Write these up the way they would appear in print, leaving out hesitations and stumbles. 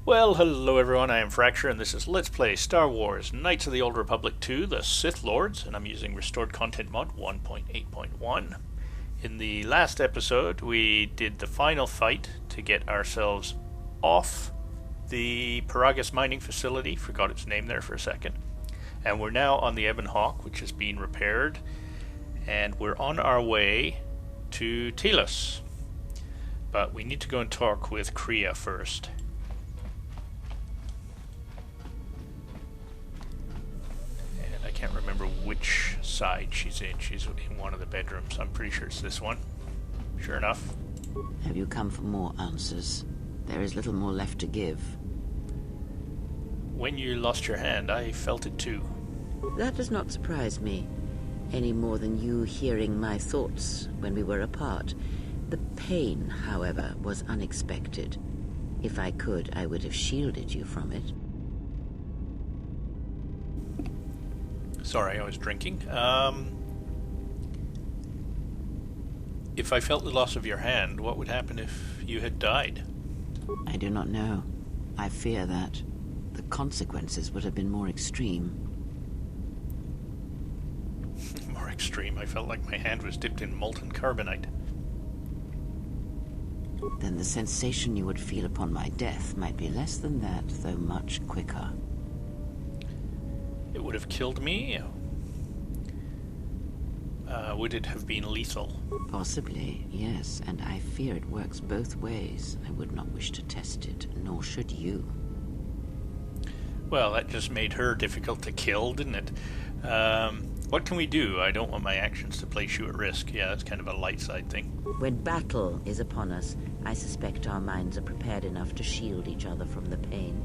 Well, hello everyone, I am Fracture, and this is Let's Play Star Wars Knights of the Old Republic 2, The Sith Lords, and I'm using Restored Content Mod 1.8.1. In the last episode, we did the final fight to get ourselves off the Paragus mining facility, forgot its name there for a second, and we're now on the Ebon Hawk, which has been repaired, and we're on our way to Telos. But we need to go and talk with Kriya first. I can't remember which side she's in. She's in one of the bedrooms. I'm pretty sure it's this one. Sure enough. Have you come for more answers? There is little more left to give. When you lost your hand, I felt it too. That does not surprise me, any more than you hearing my thoughts when we were apart. The pain, however, was unexpected. If I could, I would have shielded you from it. Sorry, I was drinking. If I felt the loss of your hand, what would happen if you had died? I do not know. I fear that the consequences would have been more extreme. More extreme? I felt like my hand was dipped in molten carbonite. Then the sensation you would feel upon my death might be less than that, though much quicker. It would have killed me? Would it have been lethal? Possibly, yes, and I fear it works both ways. I would not wish to test it, nor should you. Well, that just made her difficult to kill, didn't it? What can we do? I don't want my actions to place you at risk. Yeah, that's kind of a light side thing. When battle is upon us, I suspect our minds are prepared enough to shield each other from the pain.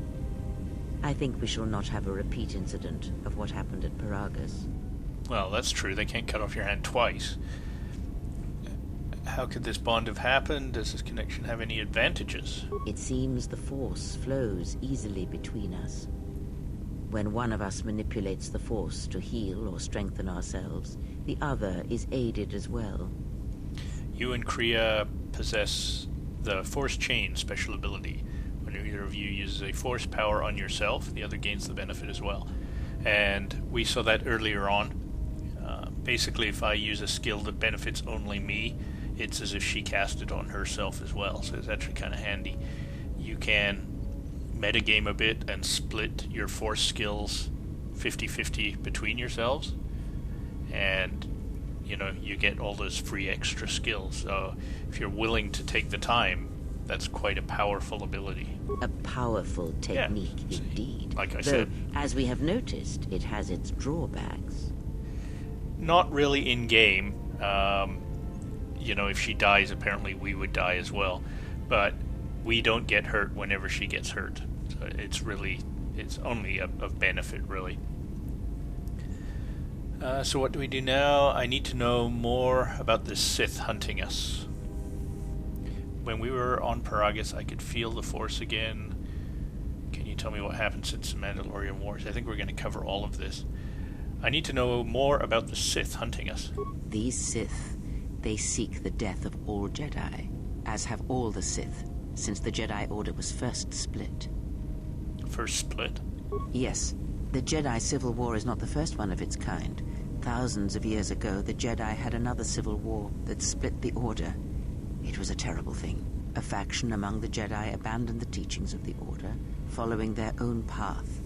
I think we shall not have a repeat incident of what happened at Paragus. Well, that's true. They can't cut off your hand twice. How could this bond have happened? Does this connection have any advantages? It seems the Force flows easily between us. When one of us manipulates the Force to heal or strengthen ourselves, the other is aided as well. You and Kriya possess the Force Chain special ability. When either of you uses a Force power on yourself, the other gains the benefit as well. And we saw that earlier on. Basically, if I use a skill that benefits only me, it's as if she cast it on herself as well, so it's actually kind of handy. You can metagame a bit and split your Force skills 50-50 between yourselves, and you know, you get all those free extra skills. So if you're willing to take the time, that's quite a powerful ability. A powerful technique, yeah, indeed. Like I Though, said, as we have noticed, it has its drawbacks. Not really in-game. You know, if she dies, apparently we would die as well. But we don't get hurt whenever she gets hurt. So it's only of benefit, really. So what do we do now? I need to know more about the Sith hunting us. When we were on Paragus, I could feel the Force again. Can you tell me what happened since the Mandalorian Wars? I think we're going to cover all of this. I need to know more about the Sith hunting us. These Sith, they seek the death of all Jedi, as have all the Sith, since the Jedi Order was first split. First split? Yes. The Jedi Civil War is not the first one of its kind. Thousands of years ago, the Jedi had another civil war that split the Order. It was a terrible thing. A faction among the Jedi abandoned the teachings of the Order, following their own path.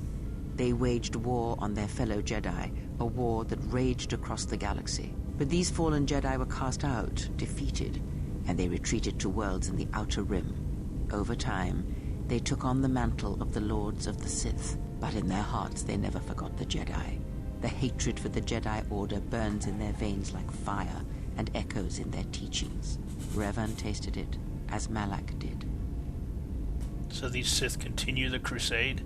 They waged war on their fellow Jedi, a war that raged across the galaxy. But these fallen Jedi were cast out, defeated, and they retreated to worlds in the Outer Rim. Over time, they took on the mantle of the Lords of the Sith, but in their hearts they never forgot the Jedi. The hatred for the Jedi Order burns in their veins like fire and echoes in their teachings. Revan tasted it, as Malak did. So these Sith continue the crusade?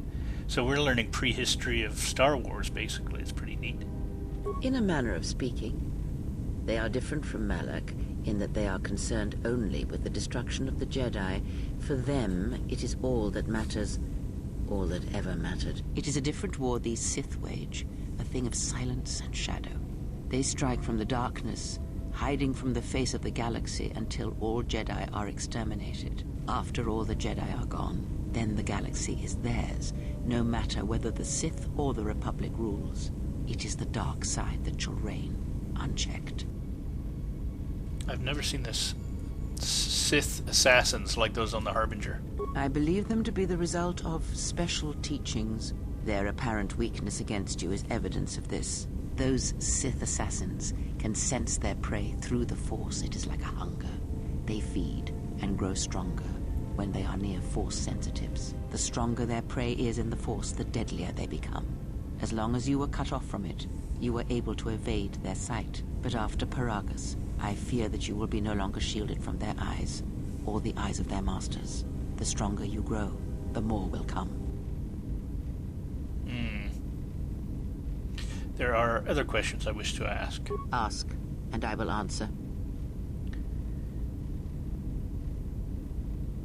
So we're learning prehistory of Star Wars, basically. It's pretty neat. In a manner of speaking. They are different from Malak in that they are concerned only with the destruction of the Jedi. For them, it is all that matters, all that ever mattered. It is a different war these Sith wage, a thing of silence and shadow. They strike from the darkness, hiding from the face of the galaxy until all Jedi are exterminated. After all the Jedi are gone, then the galaxy is theirs, no matter whether the Sith or the Republic rules. It is the dark side that shall reign, unchecked. I've never seen this Sith assassins like those on the Harbinger. I believe them to be the result of special teachings. Their apparent weakness against you is evidence of this. Those Sith assassins can sense their prey through the Force. It is like a hunger. They feed and grow stronger when they are near Force sensitives. The stronger their prey is in the Force, the deadlier they become. As long as you were cut off from it, you were able to evade their sight. But after Paragus, I fear that you will be no longer shielded from their eyes, or the eyes of their masters. The stronger you grow, the more will come. There are other questions I wish to ask. Ask, and I will answer.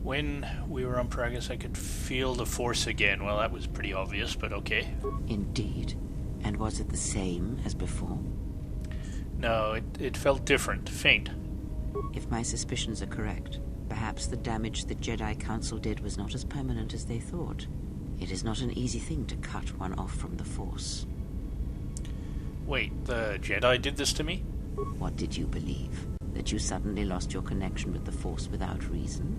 When we were on Paragus, I could feel the Force again. Well, that was pretty obvious, but okay. Indeed. And was it the same as before? No, it felt different, faint. If my suspicions are correct, perhaps the damage the Jedi Council did was not as permanent as they thought. It is not an easy thing to cut one off from the Force. Wait, the Jedi did this to me? What did you believe? That you suddenly lost your connection with the Force without reason?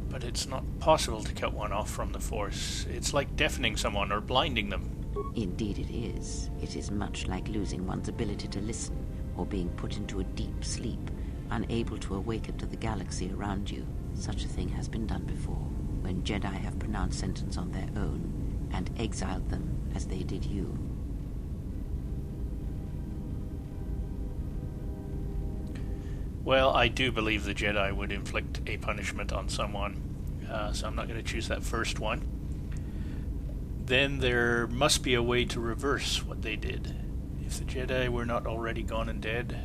But it's not possible to cut one off from the Force. It's like deafening someone or blinding them. Indeed it is. It is much like losing one's ability to listen, or being put into a deep sleep, unable to awaken to the galaxy around you. Such a thing has been done before, when Jedi have pronounced sentence on their own, and exiled them as they did you. Well, I do believe the Jedi would inflict a punishment on someone, so I'm not going to choose that first one. Then there must be a way to reverse what they did. If the Jedi were not already gone and dead,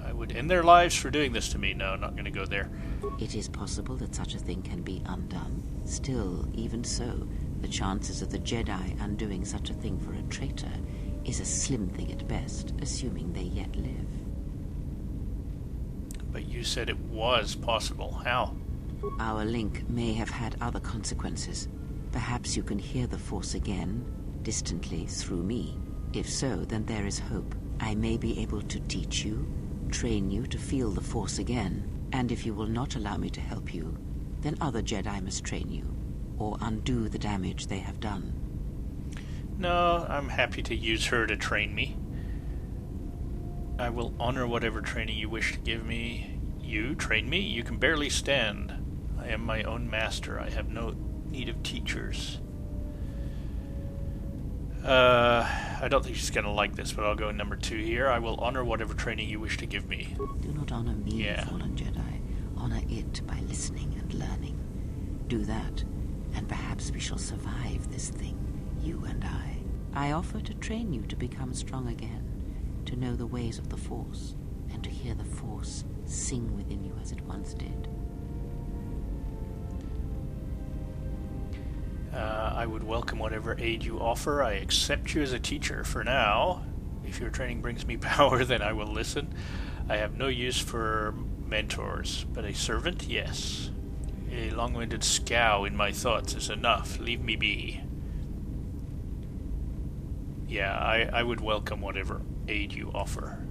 I would end their lives for doing this to me. No, not going to go there. It is possible that such a thing can be undone. Still, even so, the chances of the Jedi undoing such a thing for a traitor is a slim thing at best, assuming they yet live. But you said it was possible. How? Our link may have had other consequences. Perhaps you can hear the Force again, distantly, through me. If so, then there is hope. I may be able to teach you, train you to feel the Force again. And if you will not allow me to help you, then other Jedi must train you, or undo the damage they have done. No, I'm happy to use her to train me. I will honor whatever training you wish to give me. You train me? You can barely stand. I am my own master. I have no need of teachers. I don't think she's going to like this, but I'll go number 2 here. I will honor whatever training you wish to give me. Do not honor me, Yeah. fallen Jedi. Honor it by listening and learning. Do that, and perhaps we shall survive this thing, you and I. I offer to train you to become strong again, to know the ways of the Force, and to hear the Force sing within you as it once did. I would welcome whatever aid you offer. I accept you as a teacher for now. If your training brings me power, then I will listen. I have no use for mentors, but a servant, yes. A long-winded scow in my thoughts is enough. Leave me be. Yeah, I would welcome whatever aid you offer.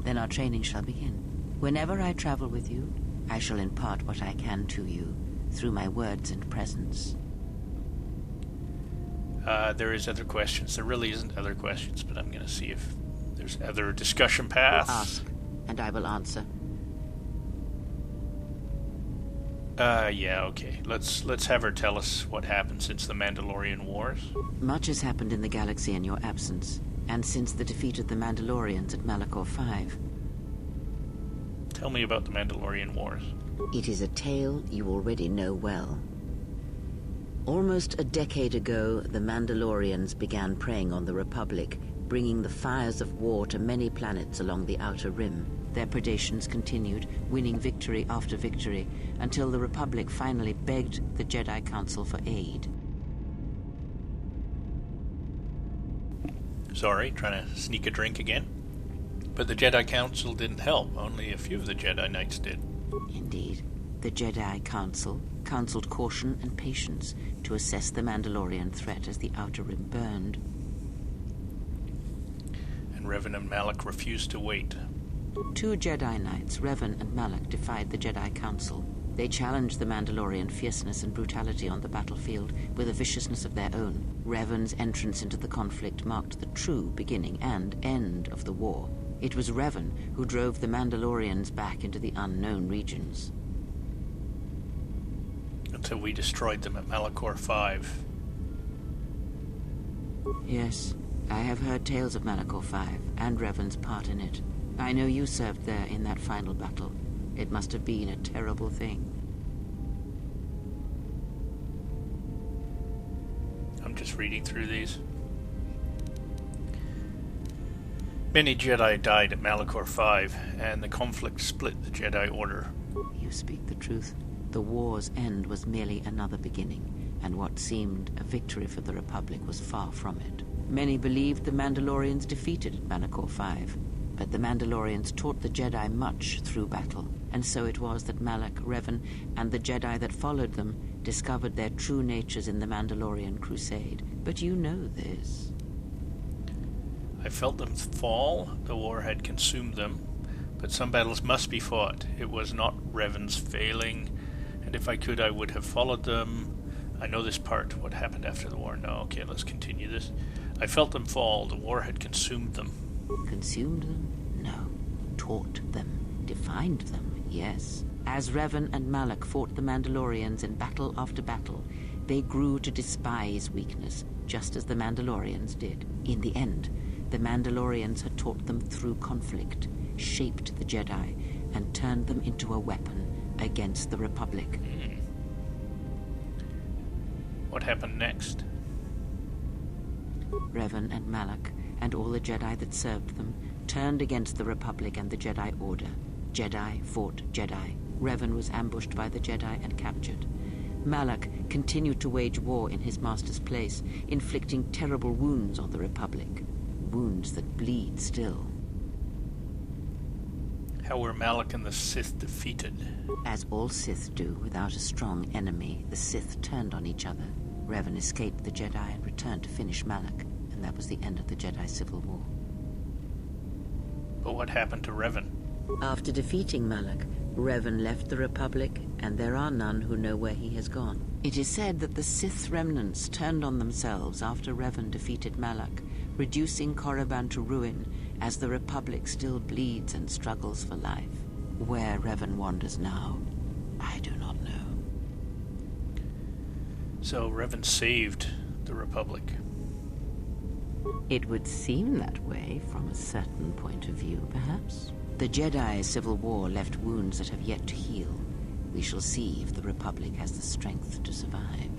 Then our training shall begin. Whenever I travel with you, I shall impart what I can to you, through my words and presence. There is other questions. There really isn't other questions, but I'm going to see if there's other discussion paths. Ask, and I will answer. Yeah, okay. Let's have her tell us what happened since the Mandalorian Wars. Much has happened in the galaxy in your absence, and since the defeat of the Mandalorians at Malachor 5. Tell me about the Mandalorian Wars. It is a tale you already know well. Almost a decade ago, the Mandalorians began preying on the Republic, bringing the fires of war to many planets along the Outer Rim. Their predations continued, winning victory after victory, until the Republic finally begged the Jedi Council for aid. Sorry, trying to sneak a drink again. But the Jedi Council didn't help. Only a few of the Jedi Knights did. Indeed. The Jedi Council counseled caution and patience to assess the Mandalorian threat as the Outer Rim burned. And Revan and Malak refused to wait. 2 Jedi Knights, Revan and Malak, defied the Jedi Council. They challenged the Mandalorian fierceness and brutality on the battlefield with a viciousness of their own. Revan's entrance into the conflict marked the true beginning and end of the war. It was Revan who drove the Mandalorians back into the unknown regions. Until we destroyed them at Malachor 5. Yes, I have heard tales of Malachor 5 and Revan's part in it. I know you served there in that final battle. It must have been a terrible thing. I'm just reading through these. Many Jedi died at Malachor 5, and the conflict split the Jedi Order. You speak the truth. The war's end was merely another beginning, and what seemed a victory for the Republic was far from it. Many believed the Mandalorians defeated at Malachor 5, but the Mandalorians taught the Jedi much through battle, and so it was that Malak, Revan, and the Jedi that followed them discovered their true natures in the Mandalorian Crusade. But you know this. I felt them fall. The war had consumed them, but some battles must be fought. It was not Revan's failing, and if I could, I would have followed them. I know this part, what happened after the war. No, okay, let's continue this. I felt them fall. The war had consumed them. Consumed them? No. Taught them. Defined them, yes. As Revan and Malak fought the Mandalorians in battle after battle, they grew to despise weakness, just as the Mandalorians did. In the end, the Mandalorians had taught them through conflict, shaped the Jedi, and turned them into a weapon against the Republic. What happened next? Revan and Malak, and all the Jedi that served them, turned against the Republic and the Jedi Order. Jedi fought Jedi. Revan was ambushed by the Jedi and captured. Malak continued to wage war in his master's place, inflicting terrible wounds on the Republic. Wounds that bleed still. How were Malak and the Sith defeated? As all Sith do without a strong enemy, the Sith turned on each other. Revan escaped the Jedi and returned to finish Malak, and that was the end of the Jedi Civil War. But what happened to Revan? After defeating Malak, Revan left the Republic, and there are none who know where he has gone. It is said that the Sith remnants turned on themselves after Revan defeated Malak, reducing Korriban to ruin as the Republic still bleeds and struggles for life. Where Revan wanders now, I do not know. So Revan saved the Republic. It would seem that way from a certain point of view, perhaps. The Jedi Civil War left wounds that have yet to heal. We shall see if the Republic has the strength to survive.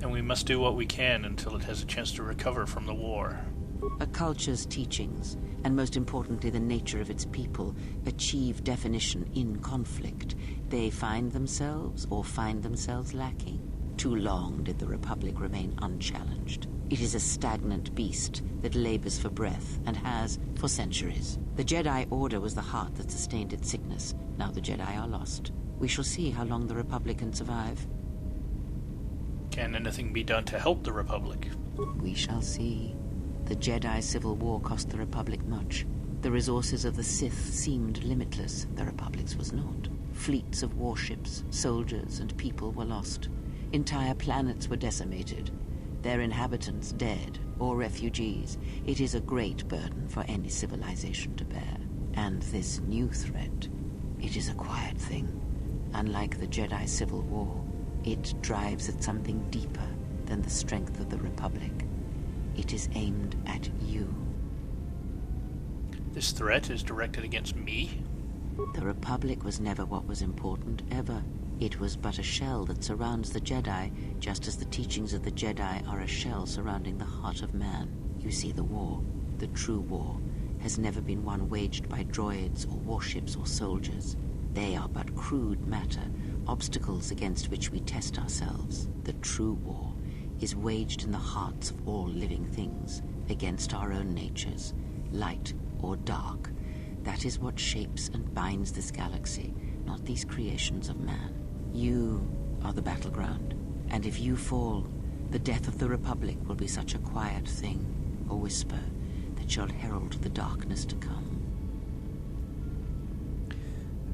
And we must do what we can until it has a chance to recover from the war. A culture's teachings, and most importantly the nature of its people, achieve definition in conflict. They find themselves or find themselves lacking. Too long did the Republic remain unchallenged. It is a stagnant beast that labors for breath and has for centuries. The Jedi Order was the heart that sustained its sickness. Now the Jedi are lost. We shall see how long the Republic can survive. Can anything be done to help the Republic? We shall see. The Jedi Civil War cost the Republic much. The resources of the Sith seemed limitless. The Republic's was not. Fleets of warships, soldiers, and people were lost. Entire planets were decimated. Their inhabitants dead or refugees. It is a great burden for any civilization to bear. And this new threat, it is a quiet thing. Unlike the Jedi Civil War, it drives at something deeper than the strength of the Republic. It is aimed at you. This threat is directed against me? The Republic was never what was important, ever. It was but a shell that surrounds the Jedi, just as the teachings of the Jedi are a shell surrounding the heart of man. You see, the war, the true war, has never been one waged by droids or warships or soldiers. They are but crude matter, obstacles against which we test ourselves. The true war is waged in the hearts of all living things, against our own natures, light or dark. That is what shapes and binds this galaxy, not these creations of man. You are the battleground, and if you fall, the death of the Republic will be such a quiet thing, a whisper, that shall herald the darkness to come.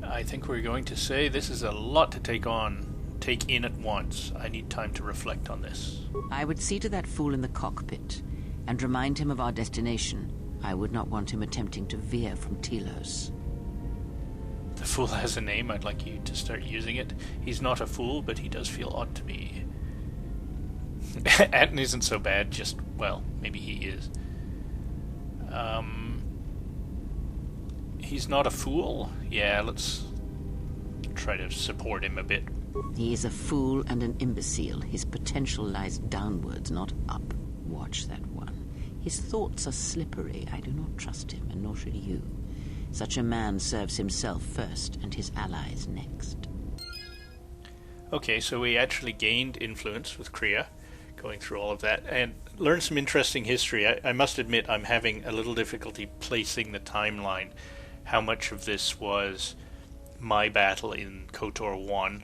I think we're going to say this is a lot to take in at once. I need time to reflect on this. I would see to that fool in the cockpit, and remind him of our destination. I would not want him attempting to veer from Telos. The fool has a name. I'd like you to start using it. He's not a fool, but he does feel odd to me. Atten isn't so bad, just, well, maybe he is. He's not a fool? Yeah, let's try to support him a bit. He is a fool and an imbecile. His potential lies downwards, not up. Watch that one. His thoughts are slippery. I do not trust him, and nor should you. Such a man serves himself first, and his allies next. Okay, so we actually gained influence with Kriya, going through all of that, and learned some interesting history. I must admit I'm having a little difficulty placing the timeline. How much of this was my battle in KotOR2,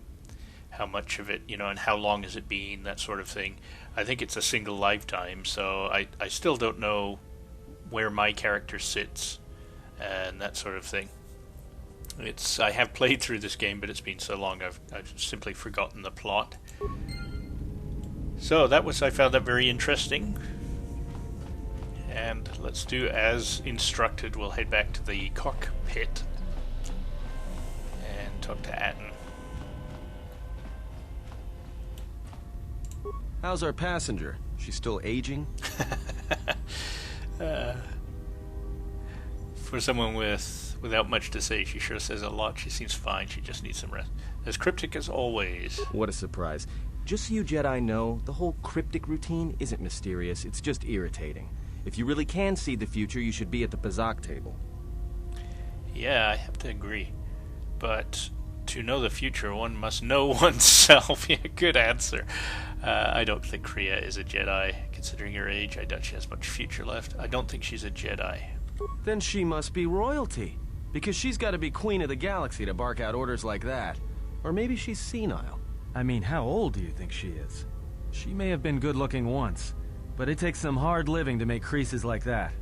how much of it, and how long has it been, that sort of thing. I think it's a single lifetime, so I still don't know where my character sits and that sort of thing. I have played through this game, but it's been so long I've simply forgotten the plot. So I found that very interesting. And let's do as instructed. We'll head back to the cockpit and talk to Atten. How's our passenger? She's still aging? For someone without much to say, she sure says a lot. She seems fine. She just needs some rest. As cryptic as always. What a surprise. Just so you Jedi know, the whole cryptic routine isn't mysterious. It's just irritating. If you really can see the future, you should be at the Pazak table. Yeah, I have to agree. But to know the future, one must know oneself. Yeah, good answer. I don't think Kriya is a Jedi. Considering her age, I doubt she has much future left. I don't think she's a Jedi. Then she must be royalty. Because she's got to be queen of the galaxy to bark out orders like that. Or maybe she's senile. I mean, how old do you think she is? She may have been good-looking once, but it takes some hard living to make creases like that.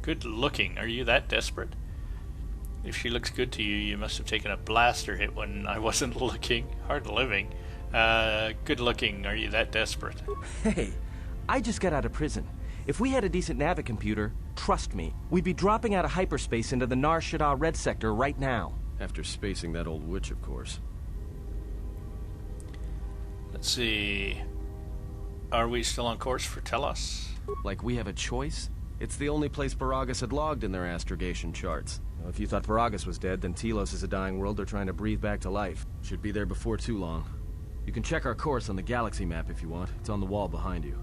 Good looking? Are you that desperate? If she looks good to you, you must have taken a blaster hit when I wasn't looking. Hard living. Good looking. Are you that desperate? Hey, I just got out of prison. If we had a decent navicomputer, trust me, we'd be dropping out of hyperspace into the Nar Shaddaa Red Sector right now. After spacing that old witch, of course. Let's see. Are we still on course for Telos? Like we have a choice? It's the only place Paragus had logged in their astrogation charts. Now, if you thought Paragus was dead, then Telos is a dying world they're trying to breathe back to life. Should be there before too long. You can check our course on the galaxy map if you want. It's on the wall behind you.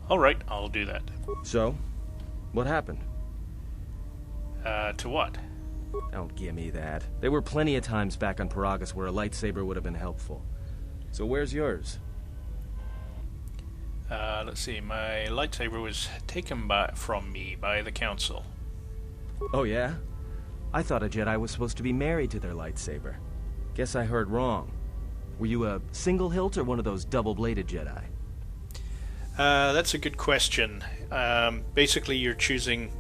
Alright, I'll do that. So, what happened? To what? Don't give me that. There were plenty of times back on Paragus where a lightsaber would have been helpful. So where's yours? Let's see, my lightsaber was taken from me by the Council. Oh yeah? I thought a Jedi was supposed to be married to their lightsaber. Guess I heard wrong. Were you a single hilt or one of those double-bladed Jedi? That's a good question. Basically, you're choosing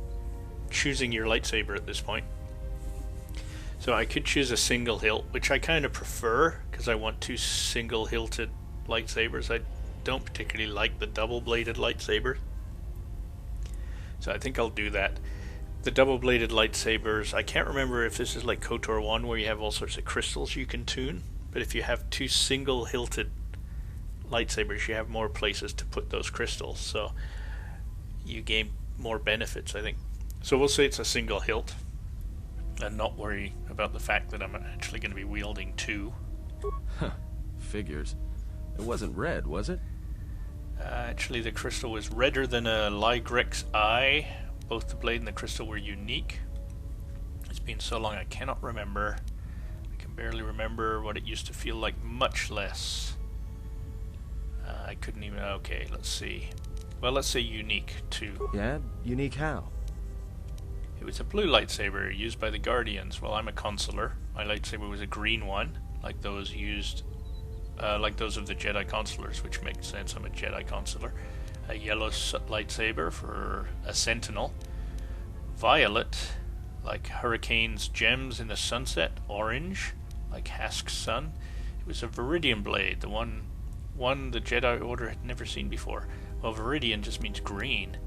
your lightsaber at this point. So I could choose a single hilt, which I kind of prefer, because I want two single-hilted lightsabers. I don't particularly like the double-bladed lightsaber. So I think I'll do that. The double-bladed lightsabers, I can't remember if this is like KotOR2 where you have all sorts of crystals you can tune, but if you have two single-hilted lightsabers, you have more places to put those crystals, so you gain more benefits, I think. So we'll say it's a single hilt, and not worry about the fact that I'm actually going to be wielding two. Huh. Figures. It wasn't red, was it? Actually, the crystal was redder than a Ligrek's eye. Both the blade and the crystal were unique. It's been so long I cannot remember. I can barely remember what it used to feel like, much less. I couldn't even... Okay, let's see. Well, let's say unique, too. Yeah? Unique how? It was a blue lightsaber used by the Guardians. Well, I'm a consular. My lightsaber was a green one, like those used, like those of the Jedi consulars, which makes sense. I'm a Jedi consular. A yellow lightsaber for a sentinel. Violet, like Hurricane's gems in the sunset. Orange, like Hask's sun. It was a Veridian Blade, the one the Jedi Order had never seen before. Well, Veridian just means green.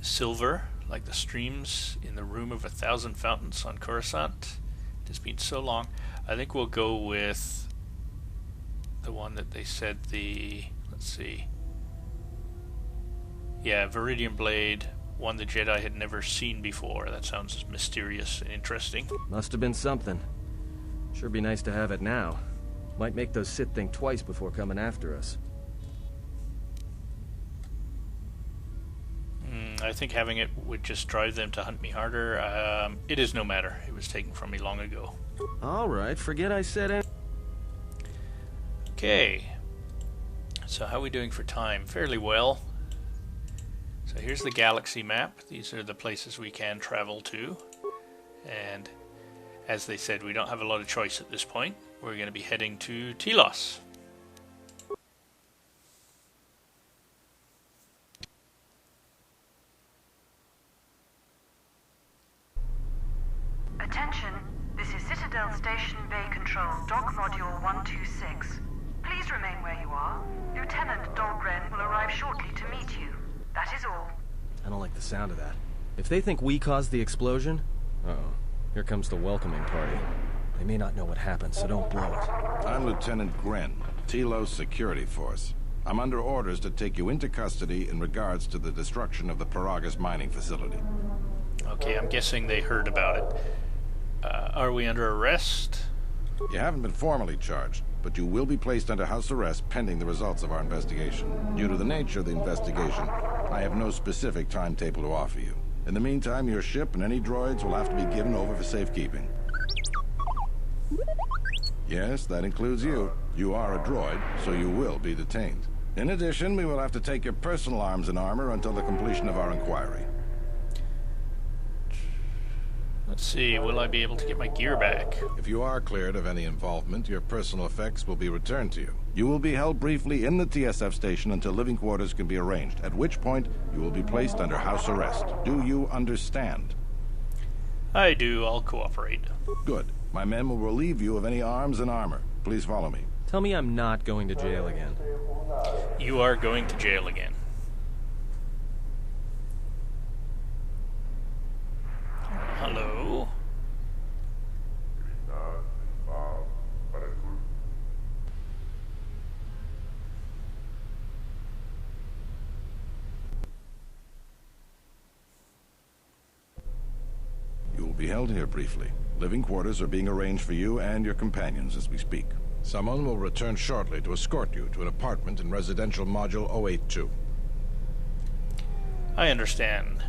Silver, like the streams in the Room of 1,000 Fountains on Coruscant. It has been so long. I think we'll go with the one that they said let's see. Yeah, Veridian Blade, one the Jedi had never seen before. That sounds mysterious and interesting. Must have been something. Sure be nice to have it now. Might make those Sith think twice before coming after us. I think having it would just drive them to hunt me harder. It is no matter. It was taken from me long ago. Alright, forget I said it. Okay. So how are we doing for time? Fairly well. So here's the galaxy map. These are the places we can travel to. And as they said, we don't have a lot of choice at this point. We're going to be heading to Telos. Attention, this is Citadel Station Bay Control, Dock Module 126. Please remain where you are. Lieutenant Dahlgren will arrive shortly to meet you. That is all. I don't like the sound of that. If they think we caused the explosion... Uh-oh. Here comes the welcoming party. They may not know what happened, so don't blow it. I'm Lieutenant Gren, Telos Security Force. I'm under orders to take you into custody in regards to the destruction of the Paragus mining facility. Okay, I'm guessing they heard about it. Are we under arrest? You haven't been formally charged, but you will be placed under house arrest pending the results of our investigation. Due to the nature of the investigation, I have no specific timetable to offer you. In the meantime, your ship and any droids will have to be given over for safekeeping. Yes, that includes you. You are a droid, so you will be detained. In addition, we will have to take your personal arms and armor until the completion of our inquiry. Let's see, will I be able to get my gear back? If you are cleared of any involvement, your personal effects will be returned to you. You will be held briefly in the TSF station until living quarters can be arranged, at which point you will be placed under house arrest. Do you understand? I do. I'll cooperate. Good. My men will relieve you of any arms and armor. Please follow me. Tell me I'm not going to jail again. You are going to jail again. Hello? You will be held here briefly. Living quarters are being arranged for you and your companions as we speak. Someone will return shortly to escort you to an apartment in Residential Module 082. I understand.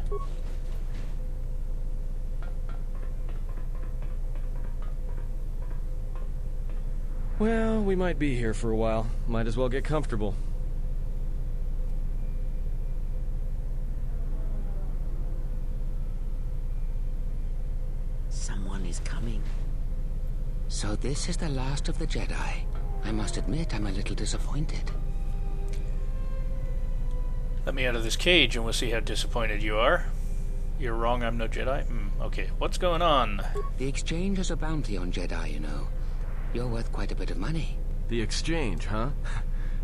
Well, we might be here for a while. Might as well get comfortable. Someone is coming. So this is the last of the Jedi. I must admit, I'm a little disappointed. Let me out of this cage and we'll see how disappointed you are. You're wrong, I'm no Jedi? Okay, what's going on? The Exchange has a bounty on Jedi, you know. You're worth quite a bit of money. The Exchange, huh?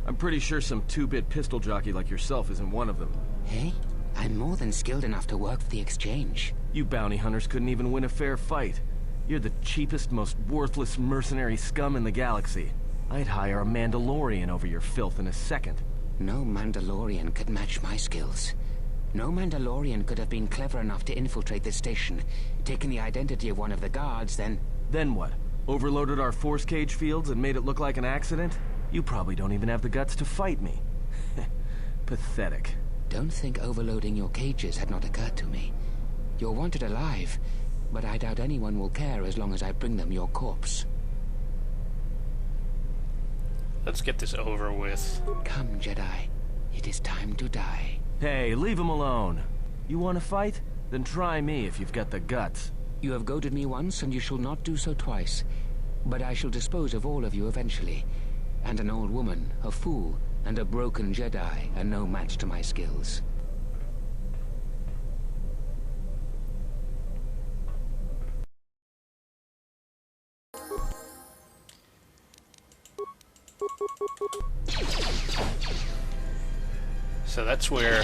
I'm pretty sure some two-bit pistol jockey like yourself isn't one of them. Hey, I'm more than skilled enough to work for the Exchange. You bounty hunters couldn't even win a fair fight. You're the cheapest, most worthless mercenary scum in the galaxy. I'd hire a Mandalorian over your filth in a second. No Mandalorian could match my skills. No Mandalorian could have been clever enough to infiltrate this station, taken the identity of one of the guards, then... Then what? Overloaded our force cage fields and made it look like an accident? You probably don't even have the guts to fight me. Pathetic. Don't think overloading your cages had not occurred to me. You're wanted alive, but I doubt anyone will care as long as I bring them your corpse. Let's get this over with. Come, Jedi. It is time to die. Hey, leave him alone. You want to fight? Then try me if you've got the guts. You have goaded me once, and you shall not do so twice. But I shall dispose of all of you eventually. And an old woman, a fool, and a broken Jedi are no match to my skills. So that's where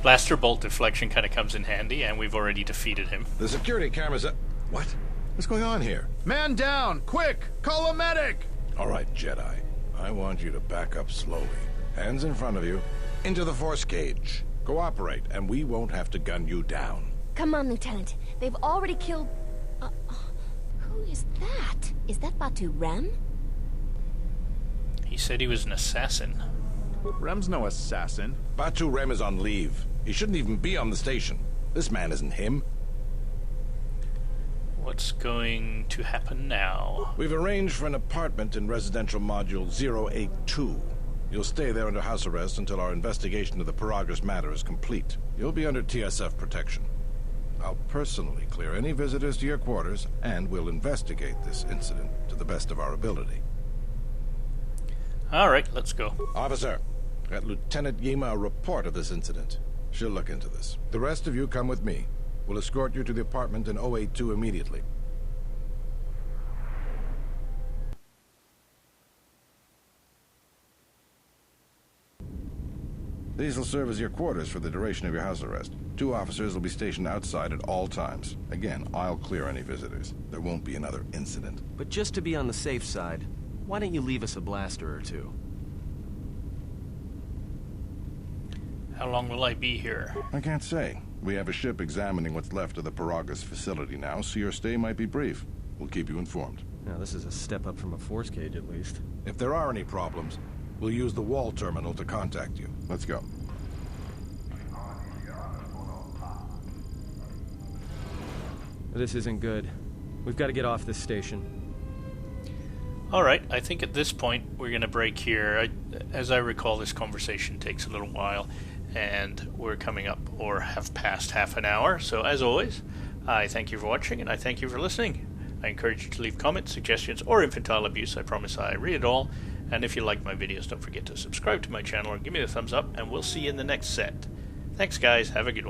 blaster bolt deflection kind of comes in handy, and we've already defeated him. The security cameras are... What? What's going on here? Man down! Quick! Call a medic! All right, Jedi. I want you to back up slowly. Hands in front of you. Into the force cage. Cooperate, and we won't have to gun you down. Come on, Lieutenant. They've already killed... who is that? Is that Batu Rem? He said he was an assassin. Rem's no assassin. Batu Rem is on leave. He shouldn't even be on the station. This man isn't him. What's going to happen now? We've arranged for an apartment in residential module 082. You'll stay there under house arrest until our investigation of the Paragus matter is complete. You'll be under TSF protection. I'll personally clear any visitors to your quarters, and we'll investigate this incident to the best of our ability. All right, let's go. Officer, got Lieutenant Yima a report of this incident. She'll look into this. The rest of you come with me. We'll escort you to the apartment in 082 immediately. These will serve as your quarters for the duration of your house arrest. 2 officers will be stationed outside at all times. Again, I'll clear any visitors. There won't be another incident. But just to be on the safe side, why don't you leave us a blaster or two? How long will I be here? I can't say. We have a ship examining what's left of the Paragus facility now, so your stay might be brief. We'll keep you informed. Now, this is a step up from a force cage, at least. If there are any problems, we'll use the wall terminal to contact you. Let's go. This isn't good. We've got to get off this station. All right, I think at this point we're going to break here. As I recall, this conversation takes a little while, and we're coming up or have passed half an hour. So as always, I thank you for watching, and I thank you for listening. I encourage you to leave comments, suggestions, or infantile abuse. I promise I read it all. And if you like my videos, don't forget to subscribe to my channel or give me a thumbs up, and we'll see you in the next set. Thanks, guys. Have a good one.